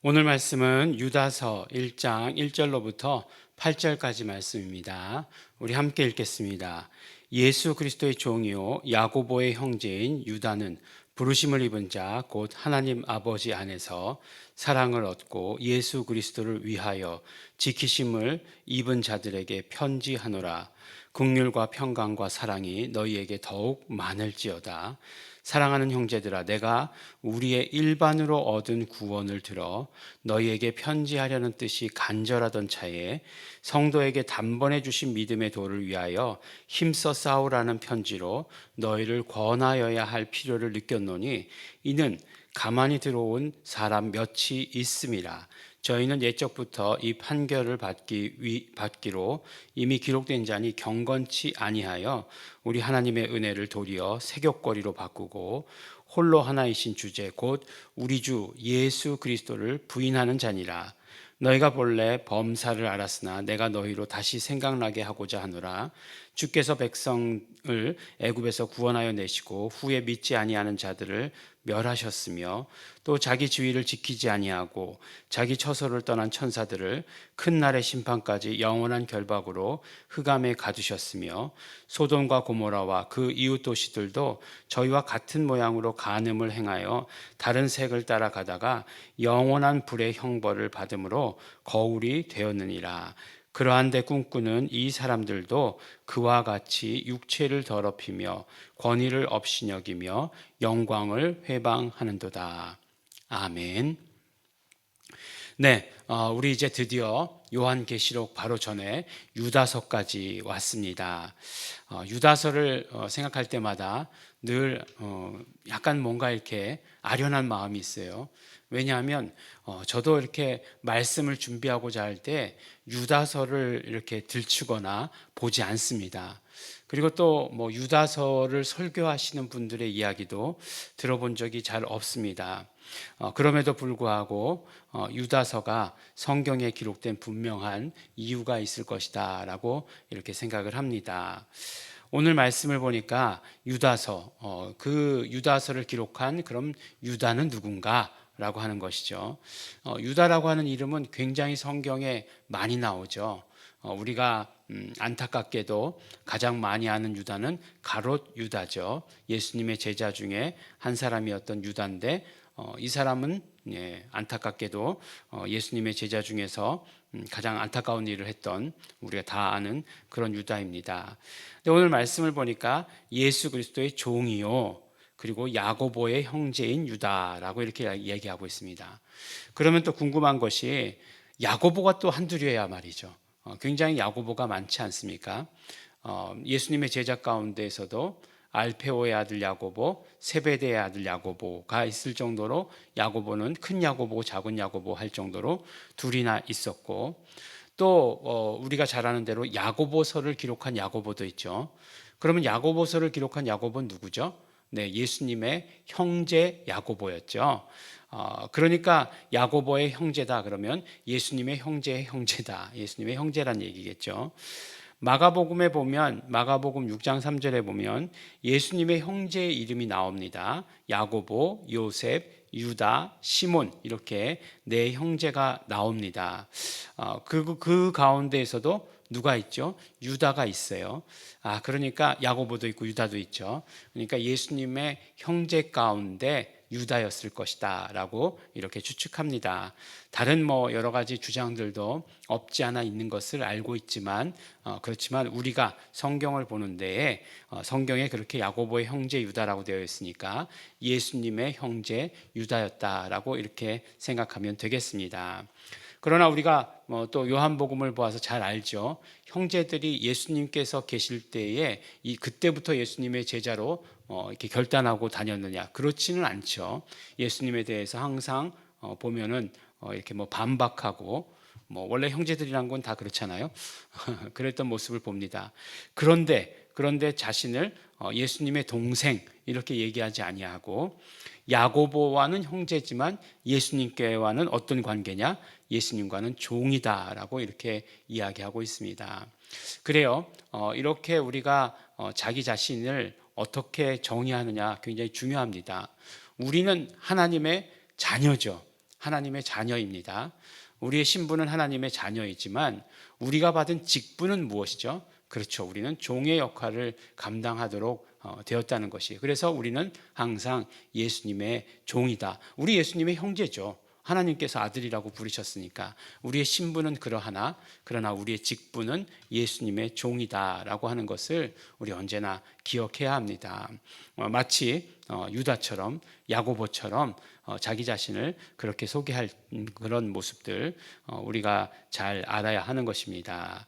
오늘 말씀은 유다서 1장 1절로부터 8절까지 말씀입니다. 우리 함께 읽겠습니다. 예수 그리스도의 종이요 야고보의 형제인 유다는 부르심을 입은 자 곧 하나님 아버지 안에서 사랑을 얻고 예수 그리스도를 위하여 지키심을 입은 자들에게 편지하노라. 긍휼과 평강과 사랑이 너희에게 더욱 많을지어다. 사랑하는 형제들아, 내가 우리의 일반으로 얻은 구원을 들어 너희에게 편지하려는 뜻이 간절하던 차에 성도에게 단번에 주신 믿음의 도를 위하여 힘써 싸우라는 편지로 너희를 권하여야 할 필요를 느꼈노니, 이는 가만히 들어온 사람 몇이 있음이라. 저희는 옛적부터 이 판결을 받기로 이미 기록된 자니 경건치 아니하여 우리 하나님의 은혜를 도리어 세귑거리로 바꾸고 홀로 하나이신 주제 곧 우리 주 예수 그리스도를 부인하는 자니라. 너희가 본래 범사를 알았으나 내가 너희로 다시 생각나게 하고자 하노라. 주께서 백성을 애굽에서 구원하여 내시고 후에 믿지 아니하는 자들을 멸하셨으며 또 자기 지위를 지키지 아니하고 자기 처소를 떠난 천사들을 큰 날의 심판까지 영원한 결박으로 흑암에 가두셨으며 소돔과 고모라와 그 이웃 도시들도 저희와 같은 모양으로 간음을 행하여 다른 색을 따라가다가 영원한 불의 형벌을 받음으로 거울이 되었느니라. 그러한데 꿈꾸는 이 사람들도 그와 같이 육체를 더럽히며 권위를 없이 여기며 영광을 회방하는도다. 아멘. 네, 우리 이제 드디어 요한계시록 바로 전에 유다서까지 왔습니다. 유다서를 생각할 때마다 늘 약간 뭔가 이렇게 아련한 마음이 있어요. 왜냐하면 저도 이렇게 말씀을 준비하고자 할 때 유다서를 이렇게 들추거나 보지 않습니다. 그리고 또 뭐 유다서를 설교하시는 분들의 이야기도 들어본 적이 잘 없습니다. 그럼에도 불구하고 유다서가 성경에 기록된 분명한 이유가 있을 것이다 라고 이렇게 생각을 합니다. 오늘 말씀을 보니까 유다서, 그 유다서를 기록한 그럼 유다는 누군가? 라고 하는 것이죠. 유다라고 하는 이름은 굉장히 성경에 많이 나오죠. 우리가 안타깝게도 가장 많이 아는 유다는 가롯 유다죠. 예수님의 제자 중에 한 사람이었던 유다인데, 이 사람은 안타깝게도 예수님의 제자 중에서 가장 안타까운 일을 했던, 우리가 다 아는 그런 유다입니다. 근데 오늘 말씀을 보니까 예수 그리스도의 종이요 그리고 야고보의 형제인 유다라고 이렇게 얘기하고 있습니다. 그러면 또 궁금한 것이 야고보가 또 한둘이어야 말이죠. 굉장히 야고보가 많지 않습니까? 예수님의 제자 가운데에서도 알페오의 아들 야고보, 세베대의 아들 야고보가 있을 정도로 야고보는 큰 야고보, 작은 야고보 할 정도로 둘이나 있었고, 또 우리가 잘 아는 대로 야고보서를 기록한 야고보도 있죠. 그러면 야고보서를 기록한 야고보는 누구죠? 네, 예수님의 형제 야고보였죠. 그러니까 야고보의 형제다 그러면 예수님의 형제의 형제다. 예수님의 형제란 얘기겠죠. 마가복음에 보면 마가복음 6장 3절에 보면 예수님의 형제의 이름이 나옵니다. 야고보, 요셉, 유다, 시몬 이렇게 네 형제가 나옵니다. 그 가운데에서도 누가 있죠? 유다가 있어요. 그러니까 야고보도 있고 유다도 있죠. 그러니까 예수님의 형제 가운데 유다였을 것이다 라고 이렇게 추측합니다. 다른 뭐 여러 가지 주장들도 없지 않아 있는 것을 알고 있지만 그렇지만 우리가 성경을 보는 데에 성경에 그렇게 야고보의 형제 유다라고 되어 있으니까 예수님의 형제 유다였다라고 이렇게 생각하면 되겠습니다. 그러나 우리가 또 요한복음을 보아서 잘 알죠. 형제들이 예수님께서 계실 때에 그때부터 예수님의 제자로 이렇게 결단하고 다녔느냐? 그렇지는 않죠. 예수님에 대해서 항상 보면은 이렇게 뭐 반박하고 원래 형제들이란 건 다 그렇잖아요. 그랬던 모습을 봅니다. 그런데 자신을 예수님의 동생 이렇게 얘기하지 아니하고 야고보와는 형제지만 예수님께와는 어떤 관계냐? 예수님과는 종이다라고 이렇게 이야기하고 있습니다. 그래요. 이렇게 우리가 자기 자신을 어떻게 정의하느냐 굉장히 중요합니다. 우리는 하나님의 자녀죠. 하나님의 자녀입니다. 우리의 신분은 하나님의 자녀이지만 우리가 받은 직분은 무엇이죠? 그렇죠. 우리는 종의 역할을 감당하도록 되었다는 것이. 그래서 우리는 항상 예수님의 종이다. 우리 예수님의 형제죠. 하나님께서 아들이라고 부르셨으니까 우리의 신분은 그러하나 그러나 우리의 직분은 예수님의 종이다라고 하는 것을 우리 언제나 기억해야 합니다. 마치 유다처럼 야고보처럼 자기 자신을 그렇게 소개할 그런 모습들 우리가 잘 알아야 하는 것입니다.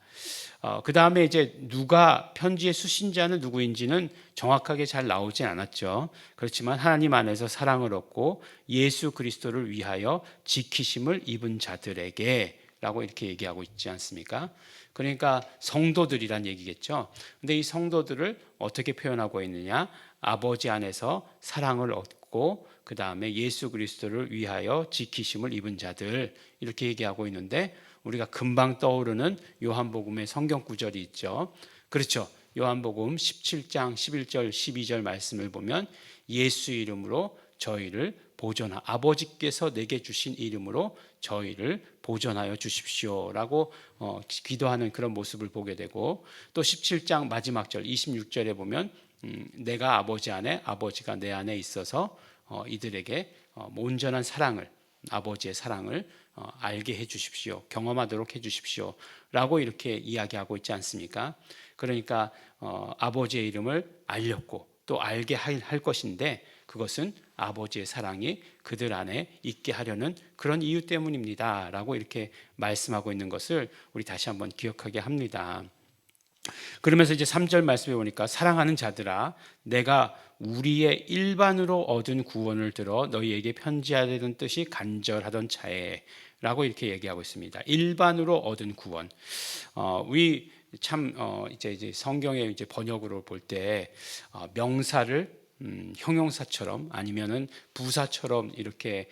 그 다음에 이제 누가 편지의 수신자는 누구인지는 정확하게 잘 나오지 않았죠. 그렇지만 하나님 안에서 사랑을 얻고 예수 그리스도를 위하여 지키심을 입은 자들에게 라고 이렇게 얘기하고 있지 않습니까? 그러니까 성도들이란 얘기겠죠. 근데 이 성도들을 어떻게 표현하고 있느냐? 아버지 안에서 사랑을 얻고 그 다음에 예수 그리스도를 위하여 지키심을 입은 자들 이렇게 얘기하고 있는데 우리가 금방 떠오르는 요한복음의 성경 구절이 있죠. 그렇죠. 요한복음 17장 11절 12절 말씀을 보면 예수 이름으로 저희를 아버지께서 내게 주신 이름으로 저희를 보존하여 주십시오라고 기도하는 그런 모습을 보게 되고 또 17장 마지막 절 26절에 보면 내가 아버지 안에 아버지가 내 안에 있어서 이들에게 온전한 사랑을 아버지의 사랑을 알게 해 주십시오. 경험하도록 해 주십시오. 라고 이렇게 이야기하고 있지 않습니까? 그러니까 아버지의 이름을 알렸고 또 알게 할 것인데 그것은 아버지의 사랑이 그들 안에 있게 하려는 그런 이유 때문입니다. 라고 이렇게 말씀하고 있는 것을 우리 다시 한번 기억하게 합니다. 그러면서 이제 3절 말씀에 보니까 사랑하는 자들아 내가 우리의 일반으로 얻은 구원을 들어 너희에게 편지하려던 뜻이 간절하던 차에 라고 이렇게 얘기하고 있습니다. 일반으로 얻은 구원. 우리 참 이제 성경의 이제 번역으로 볼 때 명사를 형용사처럼 아니면은 부사처럼 이렇게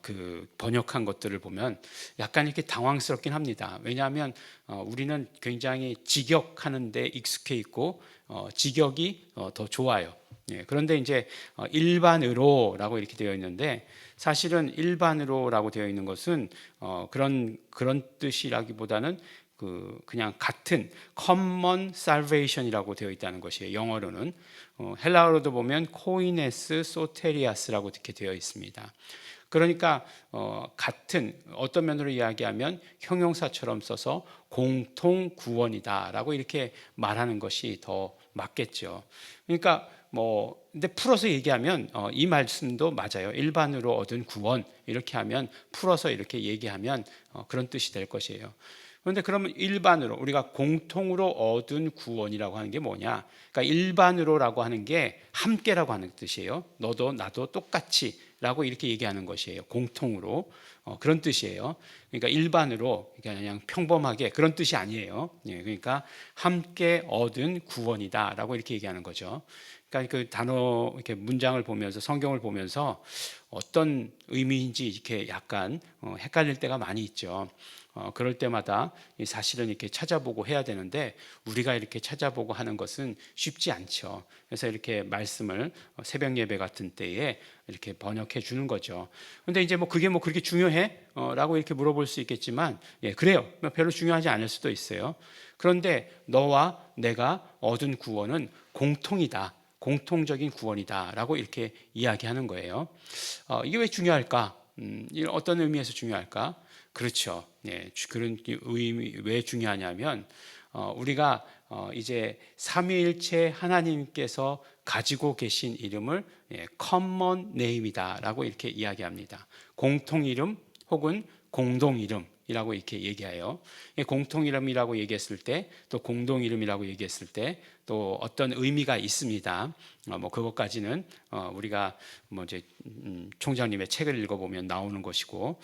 그 번역한 것들을 보면 약간 이렇게 당황스럽긴 합니다. 왜냐하면 우리는 굉장히 직역하는 데 익숙해 있고 직역이 더 좋아요. 예, 그런데 이제 일반으로라고 이렇게 되어 있는데 사실은 일반으로라고 되어 있는 것은 그런 뜻이라기보다는 그냥 같은 common salvation이라고 되어 있다는 것이에요. 영어로는 헬라어로도 보면 코이네스 소테리아스라고 이렇게 되어 있습니다. 그러니까 같은 어떤 면으로 이야기하면 형용사처럼 써서 공통 구원이다라고 이렇게 말하는 것이 더 맞겠죠. 그러니까 근데 풀어서 얘기하면 이 말씀도 맞아요. 일반으로 얻은 구원 이렇게 하면 풀어서 이렇게 얘기하면 그런 뜻이 될 것이에요. 그런데 그러면 일반으로 우리가 공통으로 얻은 구원이라고 하는 게 뭐냐? 그러니까 일반으로라고 하는 게 함께라고 하는 뜻이에요. 너도 나도 똑같이라고 이렇게 얘기하는 것이에요. 공통으로 그런 뜻이에요. 그러니까 일반으로 그냥 평범하게 그런 뜻이 아니에요. 예, 그러니까 함께 얻은 구원이다라고 이렇게 얘기하는 거죠. 그러니까 그 단어 이렇게 문장을 보면서 성경을 보면서 어떤 의미인지 이렇게 약간 헷갈릴 때가 많이 있죠. 그럴 때마다 사실은 이렇게 찾아보고 해야 되는데 우리가 이렇게 찾아보고 하는 것은 쉽지 않죠. 그래서 이렇게 말씀을 새벽 예배 같은 때에 이렇게 번역해 주는 거죠. 근데 이제 그게 그렇게 중요해? 라고 이렇게 물어볼 수 있겠지만 예, 그래요. 별로 중요하지 않을 수도 있어요. 그런데 너와 내가 얻은 구원은 공통이다. 공통적인 구원이다라고 이렇게 이야기하는 거예요. 이게 왜 중요할까? 어떤 의미에서 중요할까? 그렇죠. 예, 그런 의미 왜 중요하냐면 우리가 이제 삼위일체 하나님께서 가지고 계신 이름을 common name이다라고 이렇게 이야기합니다. 공통 이름 혹은 공동 이름이라고 이렇게 얘기해요. 공통 이름이라고 얘기했을 때 또 공동 이름이라고 얘기했을 때 또 어떤 의미가 있습니다. 그것까지는 우리가 이제 총장님의 책을 읽어보면 나오는 것이고.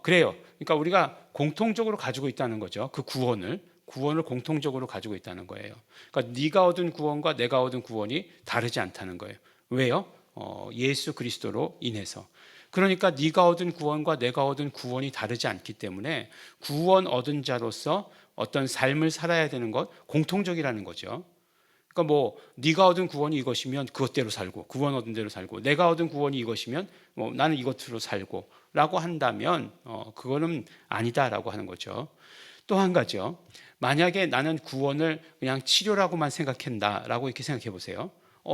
그래요. 그러니까 우리가 공통적으로 가지고 있다는 거죠. 그 구원을 공통적으로 가지고 있다는 거예요. 그러니까 네가 얻은 구원과 내가 얻은 구원이 다르지 않다는 거예요. 왜요? 예수 그리스도로 인해서. 그러니까 네가 얻은 구원과 내가 얻은 구원이 다르지 않기 때문에 구원 얻은 자로서 어떤 삶을 살아야 되는 것 공통적이라는 거죠. 그러니까 뭐 네가 얻은 구원이 이것이면 그것대로 살고, 구원 얻은 대로 살고, 내가 얻은 구원이 이것이면 뭐 나는 이것으로 살고 라고 한다면 그거는 아니다라고 하는 거죠. 또 한 가지요. 만약에 나는 구원을 그냥 치료라고만 생각한다라고 이렇게 생각해 보세요.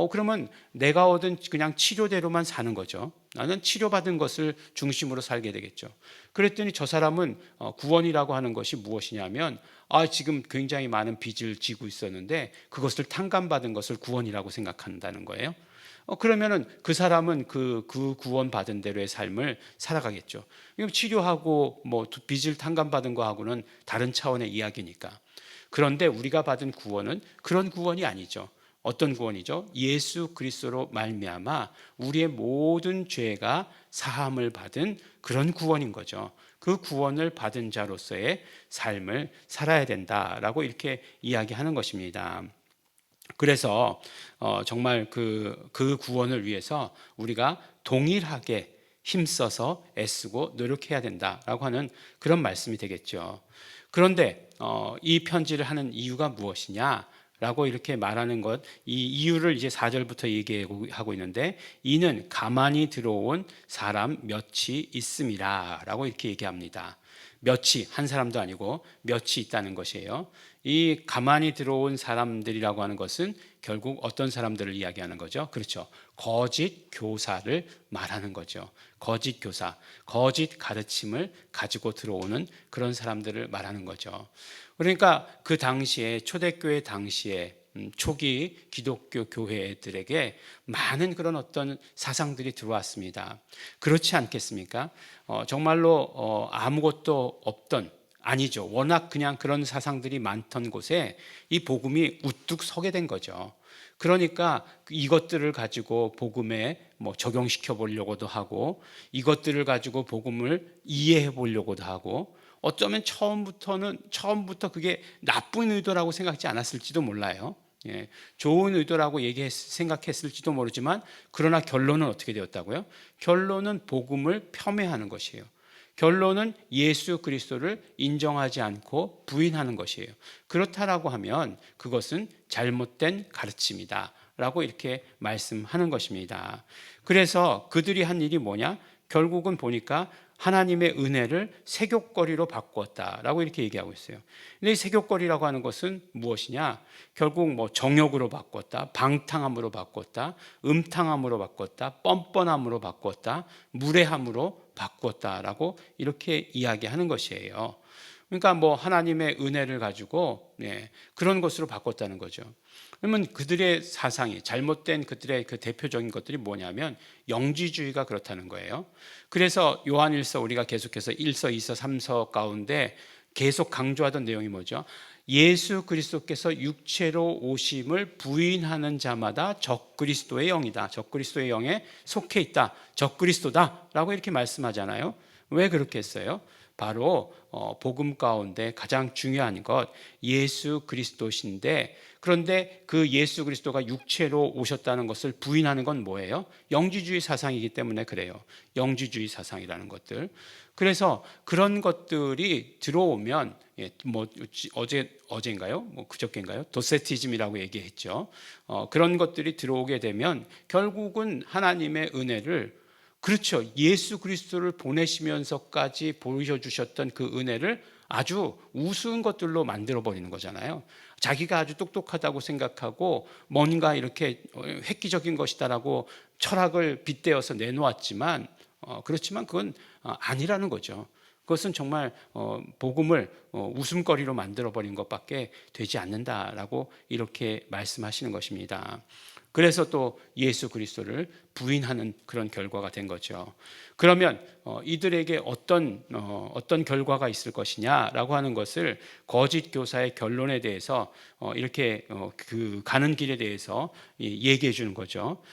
그러면 내가 얻은 그냥 치료대로만 사는 거죠. 나는 치료받은 것을 중심으로 살게 되겠죠. 그랬더니 저 사람은 구원이라고 하는 것이 무엇이냐면, 지금 굉장히 많은 빚을 지고 있었는데 그것을 탕감받은 것을 구원이라고 생각한다는 거예요. 그러면은 그 사람은 그 구원 받은 대로의 삶을 살아가겠죠. 이거 치료하고 뭐 빚을 탕감받은 거하고는 다른 차원의 이야기니까. 그런데 우리가 받은 구원은 그런 구원이 아니죠. 어떤 구원이죠? 예수 그리스도로 말미암아 우리의 모든 죄가 사함을 받은 그런 구원인 거죠. 그 구원을 받은 자로서의 삶을 살아야 된다라고 이렇게 이야기하는 것입니다. 그래서 정말 그 구원을 위해서 우리가 동일하게 힘써서 애쓰고 노력해야 된다라고 하는 그런 말씀이 되겠죠. 그런데 이 편지를 하는 이유가 무엇이냐? 라고 이렇게 말하는 것, 이 이유를 이제 4절부터 얘기하고 있는데, 이는 가만히 들어온 사람 몇이 있음이라 라고 이렇게 얘기합니다. 몇이, 한 사람도 아니고 몇이 있다는 것이에요. 이 가만히 들어온 사람들이라고 하는 것은 결국 어떤 사람들을 이야기하는 거죠? 그렇죠. 거짓 교사를 말하는 거죠. 거짓 교사, 거짓 가르침을 가지고 들어오는 그런 사람들을 말하는 거죠. 그러니까 그 당시에, 초대교회 당시에 초기 기독교 교회들에게 많은 그런 어떤 사상들이 들어왔습니다. 그렇지 않겠습니까? 정말로 아무것도 없던, 아니죠. 워낙 그냥 그런 사상들이 많던 곳에 이 복음이 우뚝 서게 된 거죠. 그러니까 이것들을 가지고 복음에 뭐 적용시켜 보려고도 하고, 이것들을 가지고 복음을 이해해 보려고도 하고, 어쩌면 처음부터 그게 나쁜 의도라고 생각하지 않았을지도 몰라요. 예, 좋은 의도라고 생각했을지도 모르지만, 그러나 결론은 어떻게 되었다고요? 결론은 복음을 폄훼하는 것이에요. 결론은 예수 그리스도를 인정하지 않고 부인하는 것이에요. 그렇다라고 하면 그것은 잘못된 가르침이다 라고 이렇게 말씀하는 것입니다. 그래서 그들이 한 일이 뭐냐? 결국은 보니까 하나님의 은혜를 세귑거리로 바꾸었다라고 이렇게 얘기하고 있어요. 근데 이 세귑거리라고 하는 것은 무엇이냐? 결국 뭐 정욕으로 바꿨다, 방탕함으로 바꿨다, 음탕함으로 바꿨다, 뻔뻔함으로 바꿨다, 무례함으로 바꿨다라고 이렇게 이야기하는 것이에요. 그러니까 뭐 하나님의 은혜를 가지고 그런 것으로 바꿨다는 거죠. 그러면 그들의 사상이 잘못된, 그들의 그 대표적인 것들이 뭐냐면 영지주의가 그렇다는 거예요. 그래서 요한일서, 우리가 계속해서 1서, 2서, 3서 가운데 계속 강조하던 내용이 뭐죠? 예수 그리스도께서 육체로 오심을 부인하는 자마다 적그리스도의 영이다, 적그리스도의 영에 속해 있다, 적그리스도다 라고 이렇게 말씀하잖아요. 왜 그렇게 했어요? 바로 복음 가운데 가장 중요한 것, 예수 그리스도신데, 그런데 그 예수 그리스도가 육체로 오셨다는 것을 부인하는 건 뭐예요? 영지주의 사상이기 때문에 그래요. 영지주의 사상이라는 것들. 그래서 그런 것들이 들어오면, 뭐 어제인가요? 뭐 그저께인가요? 도세티즘이라고 얘기했죠. 그런 것들이 들어오게 되면 결국은 하나님의 은혜를, 그렇죠, 예수 그리스도를 보내시면서까지 보여주셨던 그 은혜를 아주 우스운 것들로 만들어버리는 거잖아요. 자기가 아주 똑똑하다고 생각하고 뭔가 이렇게 획기적인 것이다라고 철학을 빗대어서 내놓았지만, 그렇지만 그건 아니라는 거죠. 그것은 정말 복음을 웃음거리로 만들어버린 것밖에 되지 않는다라고 이렇게 말씀하시는 것입니다. 그래서 또 예수 그리스도를 부인하는 그런 결과가 된 거죠. 그러면 이들에게 어떤 결과가 있을 것이냐라고 하는 것을 거짓 교사의 결론에 대해서 이렇게 그 가는 길에 대해서 얘기해 주는 거죠.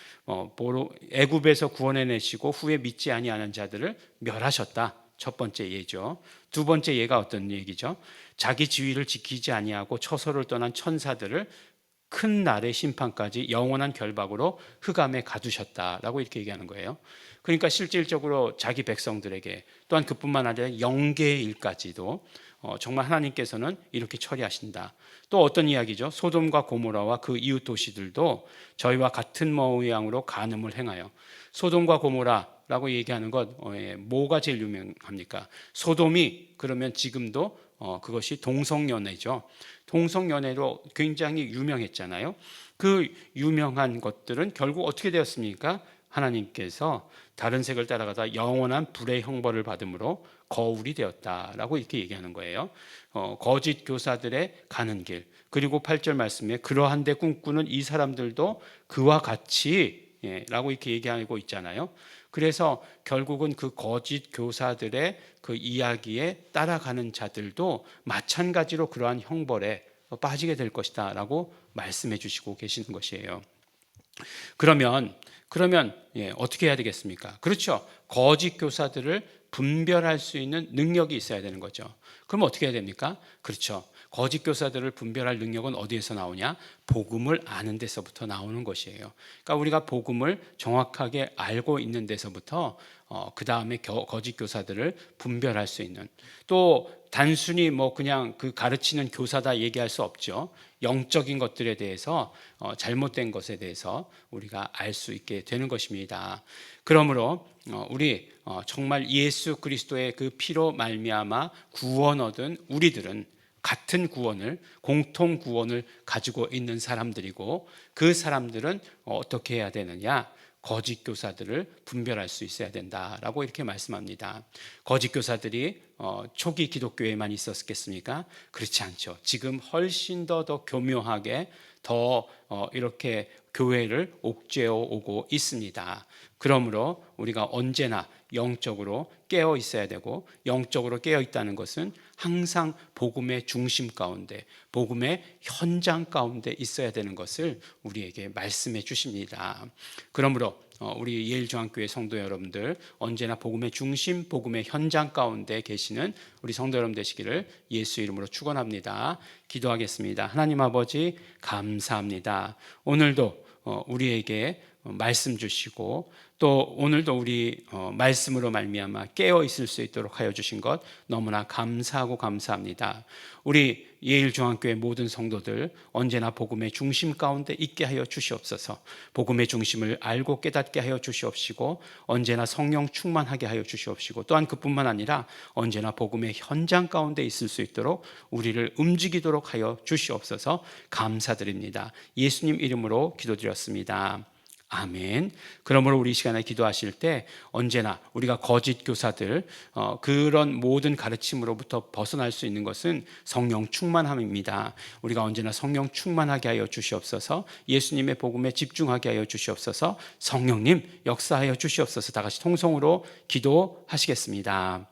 애굽에서 구원해내시고 후에 믿지 아니하는 자들을 멸하셨다. 첫 번째 예죠. 두 번째 예가 어떤 얘기죠? 자기 지위를 지키지 아니하고 처소를 떠난 천사들을 큰 날의 심판까지 영원한 결박으로 흑암에 가두셨다라고 이렇게 얘기하는 거예요. 그러니까 실질적으로 자기 백성들에게, 또한 그뿐만 아니라 영계일까지도 정말 하나님께서는 이렇게 처리하신다. 또 어떤 이야기죠? 소돔과 고모라와 그 이웃 도시들도 저희와 같은 모양으로 간음을 행하여. 소돔과 고모라라고 얘기하는 것 뭐가 제일 유명합니까? 소돔이 그러면 지금도 그것이 동성연애죠. 동성연애로 굉장히 유명했잖아요. 그 유명한 것들은 결국 어떻게 되었습니까? 하나님께서 다른 색을 따라가다 영원한 불의 형벌을 받음으로 거울이 되었다라고 이렇게 얘기하는 거예요. 거짓 교사들의 가는 길. 그리고 8절 말씀에 그러한데 꿈꾸는 이 사람들도 그와 같이 라고 이렇게 얘기하고 있잖아요. 그래서 결국은 그 거짓 교사들의 그 이야기에 따라가는 자들도 마찬가지로 그러한 형벌에 빠지게 될 것이다 라고 말씀해 주시고 계시는 것이에요. 그러면 어떻게 해야 되겠습니까? 그렇죠. 거짓 교사들을 분별할 수 있는 능력이 있어야 되는 거죠. 그럼 어떻게 해야 됩니까? 그렇죠. 거짓 교사들을 분별할 능력은 어디에서 나오냐? 복음을 아는 데서부터 나오는 것이에요. 그러니까 우리가 복음을 정확하게 알고 있는 데서부터 그 다음에 거짓 교사들을 분별할 수 있는, 또 단순히 뭐 그냥 그 가르치는 교사다 얘기할 수 없죠. 영적인 것들에 대해서 잘못된 것에 대해서 우리가 알 수 있게 되는 것입니다. 그러므로 우리 정말 예수 그리스도의 그 피로 말미암아 구원 얻은 우리들은 같은 구원을, 공통 구원을 가지고 있는 사람들이고, 그 사람들은 어떻게 해야 되느냐? 거짓 교사들을 분별할 수 있어야 된다라고 이렇게 말씀합니다. 거짓 교사들이 초기 기독교에만 있었겠습니까? 그렇지 않죠. 지금 훨씬 더 교묘하게 더 이렇게 교회를 옥죄어 오고 있습니다. 그러므로 우리가 언제나 영적으로 깨어 있어야 되고, 영적으로 깨어 있다는 것은 항상 복음의 중심 가운데, 복음의 현장 가운데 있어야 되는 것을 우리에게 말씀해 주십니다. 그러므로 우리 예일중앙교회 성도 여러분들, 언제나 복음의 중심, 복음의 현장 가운데 계시는 우리 성도 여러분 되시기를 예수 이름으로 축원합니다. 기도하겠습니다. 하나님 아버지 감사합니다. 오늘도 우리에게 말씀 주시고, 또 오늘도 우리 말씀으로 말미암아 깨어 있을 수 있도록 하여 주신 것 너무나 감사하고 감사합니다. 우리 예일중앙교회 모든 성도들 언제나 복음의 중심 가운데 있게 하여 주시옵소서. 복음의 중심을 알고 깨닫게 하여 주시옵시고, 언제나 성령 충만하게 하여 주시옵시고, 또한 그뿐만 아니라 언제나 복음의 현장 가운데 있을 수 있도록 우리를 움직이도록 하여 주시옵소서. 감사드립니다. 예수님 이름으로 기도드렸습니다. 아멘. 그러므로 우리 이 시간에 기도하실 때 언제나 우리가 거짓 교사들, 그런 모든 가르침으로부터 벗어날 수 있는 것은 성령 충만함입니다. 우리가 언제나 성령 충만하게 하여 주시옵소서. 예수님의 복음에 집중하게 하여 주시옵소서. 성령님 역사하여 주시옵소서. 다 같이 통성으로 기도하시겠습니다.